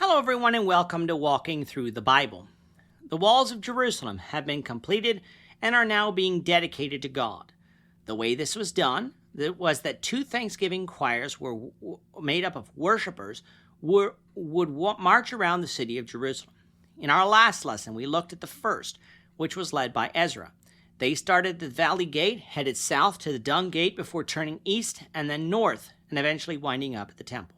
Hello everyone and welcome to Walking Through the Bible. The walls of Jerusalem have been completed and are now being dedicated to God. The way this was done was that two Thanksgiving choirs were made up of worshipers would march around the city of Jerusalem. In our last lesson, we looked at the first, which was led by Ezra. They started at the Valley Gate, headed south to the Dung Gate before turning east and then north and eventually winding up at the temple.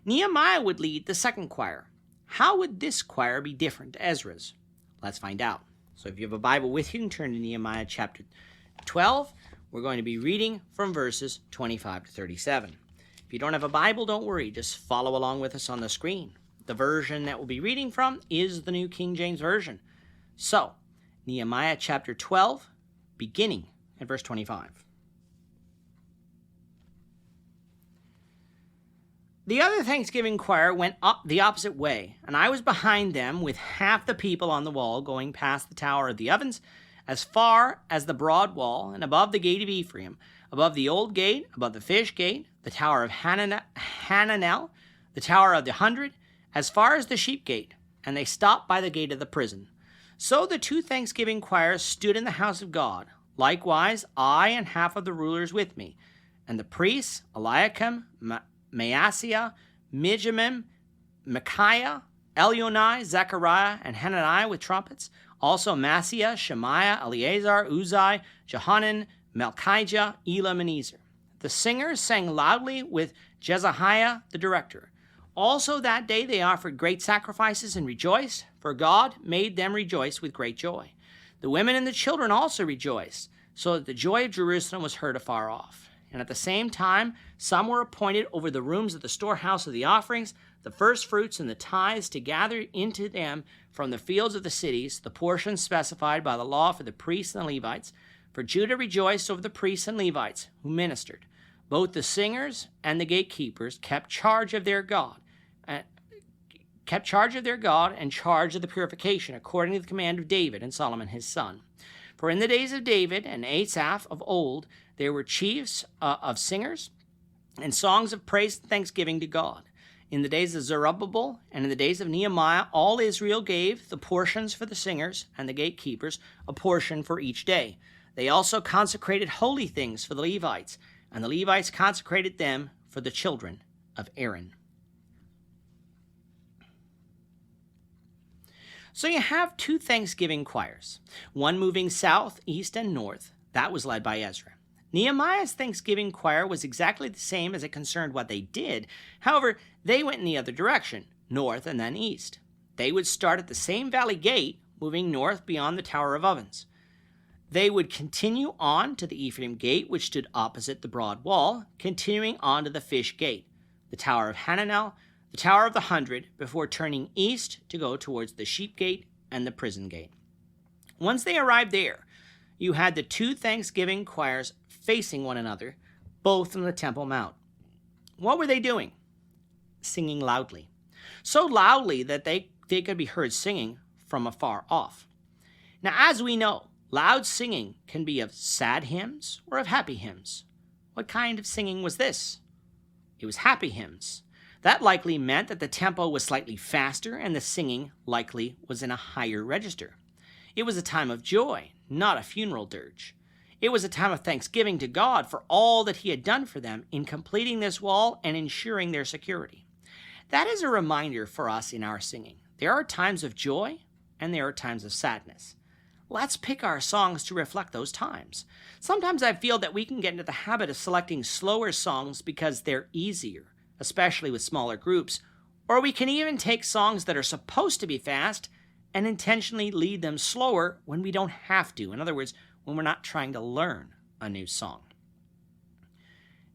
Nehemiah would lead the second choir. How would this choir be different to Ezra's? Let's find out. So if you have a Bible with you, you can turn to Nehemiah chapter 12. We're going to be reading from verses 25 to 37. If you don't have a Bible, don't worry. Just follow along with us on the screen. The version that we'll be reading from is the New King James Version. So, Nehemiah chapter 12, beginning at verse 25. The other Thanksgiving choir went up the opposite way, and I was behind them with half the people on the wall going past the Tower of the Ovens as far as the broad wall and above the gate of Ephraim, above the old gate, above the fish gate, the Tower of Hananel, the Tower of the 100, as far as the sheep gate, and they stopped by the gate of the prison. So the two Thanksgiving choirs stood in the house of God. Likewise, I and half of the rulers with me, and the priests, Eliakim, Maaseiah, Mijamim, Micaiah, Elionai, Zechariah, and Hananiah with trumpets. Also Maaseiah, Shemaiah, Eleazar, Uzai, Johanan, Malchijah, Elam, and Ezer. The singers sang loudly with Jezahiah the director. Also that day they offered great sacrifices and rejoiced, for God made them rejoice with great joy. The women and the children also rejoiced, so that the joy of Jerusalem was heard afar off. And at the same time, some were appointed over the rooms of the storehouse of the offerings, the first fruits and the tithes, to gather into them from the fields of the cities the portions specified by the law for the priests and the Levites. For Judah rejoiced over the priests and Levites who ministered. Both the singers and the gatekeepers kept charge of their God, and charge of the purification, according to the command of David and Solomon his son. For in the days of David and Asaph of old, there were chiefs of singers and songs of praise and thanksgiving to God. In the days of Zerubbabel and in the days of Nehemiah, all Israel gave the portions for the singers and the gatekeepers, a portion for each day. They also consecrated holy things for the Levites, and the Levites consecrated them for the children of Aaron. So you have two Thanksgiving choirs, one moving south, east, and north. That was led by Ezra. Nehemiah's Thanksgiving choir was exactly the same as it concerned what they did. However, they went in the other direction, north and then east. They would start at the same valley gate, moving north beyond the Tower of Ovens. They would continue on to the Ephraim gate, which stood opposite the broad wall, continuing on to the fish gate, the Tower of Hananel, the Tower of the 100, before turning east to go towards the sheep gate and the prison gate. Once they arrived there, you had the two Thanksgiving choirs facing one another, both on the Temple Mount. What were they doing? Singing loudly. So loudly that they could be heard singing from afar off. Now, as we know, loud singing can be of sad hymns or of happy hymns. What kind of singing was this? It was happy hymns. That likely meant that the tempo was slightly faster and the singing likely was in a higher register. It was a time of joy, not a funeral dirge. It was a time of thanksgiving to God for all that he had done for them in completing this wall and ensuring their security. That is a reminder for us in our singing. There are times of joy and there are times of sadness. Let's pick our songs to reflect those times. Sometimes I feel that we can get into the habit of selecting slower songs because they're easier, especially with smaller groups, or we can even take songs that are supposed to be fast and intentionally lead them slower when we don't have to. In other words, when we're not trying to learn a new song.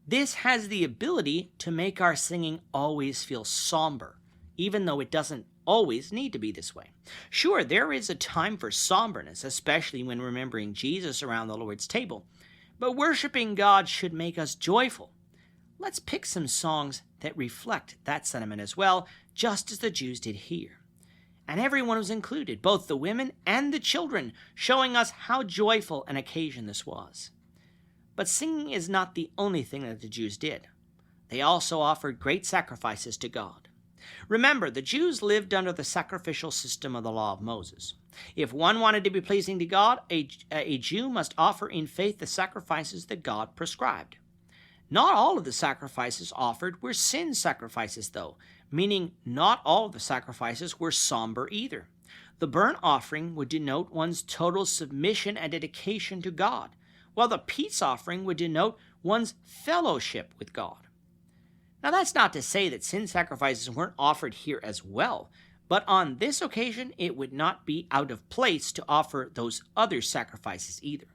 This has the ability to make our singing always feel somber, even though it doesn't always need to be this way. Sure, there is a time for somberness, especially when remembering Jesus around the Lord's table, but worshiping God should make us joyful. Let's pick some songs that reflect that sentiment as well, just as the Jews did here. And everyone was included, both the women and the children, showing us how joyful an occasion this was. But singing is not the only thing that the Jews did. They also offered great sacrifices to God. Remember, the Jews lived under the sacrificial system of the law of Moses. If one wanted to be pleasing to God, a Jew must offer in faith the sacrifices that God prescribed. Not all of the sacrifices offered were sin sacrifices, though, meaning not all of the sacrifices were somber either. The burnt offering would denote one's total submission and dedication to God, while the peace offering would denote one's fellowship with God. Now, that's not to say that sin sacrifices weren't offered here as well, but on this occasion, it would not be out of place to offer those other sacrifices either.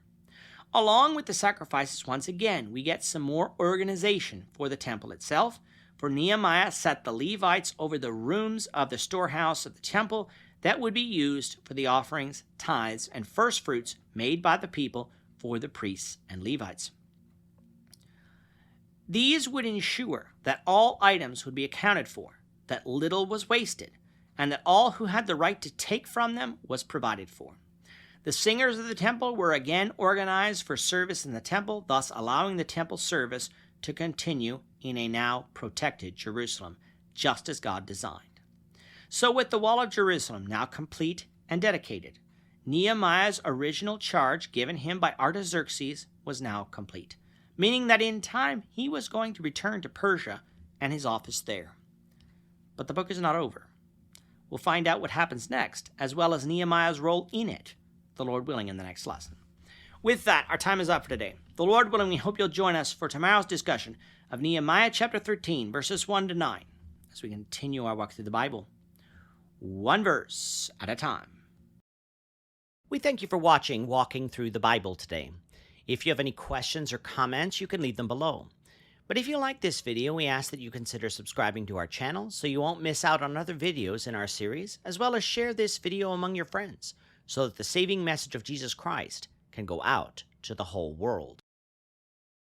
Along with the sacrifices, once again, we get some more organization for the temple itself, for Nehemiah set the Levites over the rooms of the storehouse of the temple that would be used for the offerings, tithes, and first fruits made by the people for the priests and Levites. These would ensure that all items would be accounted for, that little was wasted, and that all who had the right to take from them was provided for. The singers of the temple were again organized for service in the temple, thus allowing the temple service to continue in a now protected Jerusalem, just as God designed. So with the wall of Jerusalem now complete and dedicated, Nehemiah's original charge given him by Artaxerxes was now complete, meaning that in time he was going to return to Persia and his office there. But the book is not over. We'll find out what happens next, as well as Nehemiah's role in it, the Lord willing, in the next lesson. With that, our time is up for today. The Lord willing, we hope you'll join us for tomorrow's discussion of Nehemiah chapter 13, verses 1 to 9, as we continue our walk through the Bible, one verse at a time. We thank you for watching Walking Through the Bible today. If you have any questions or comments, you can leave them below. But if you like this video, we ask that you consider subscribing to our channel so you won't miss out on other videos in our series, as well as share this video among your friends so that the saving message of Jesus Christ can go out to the whole world.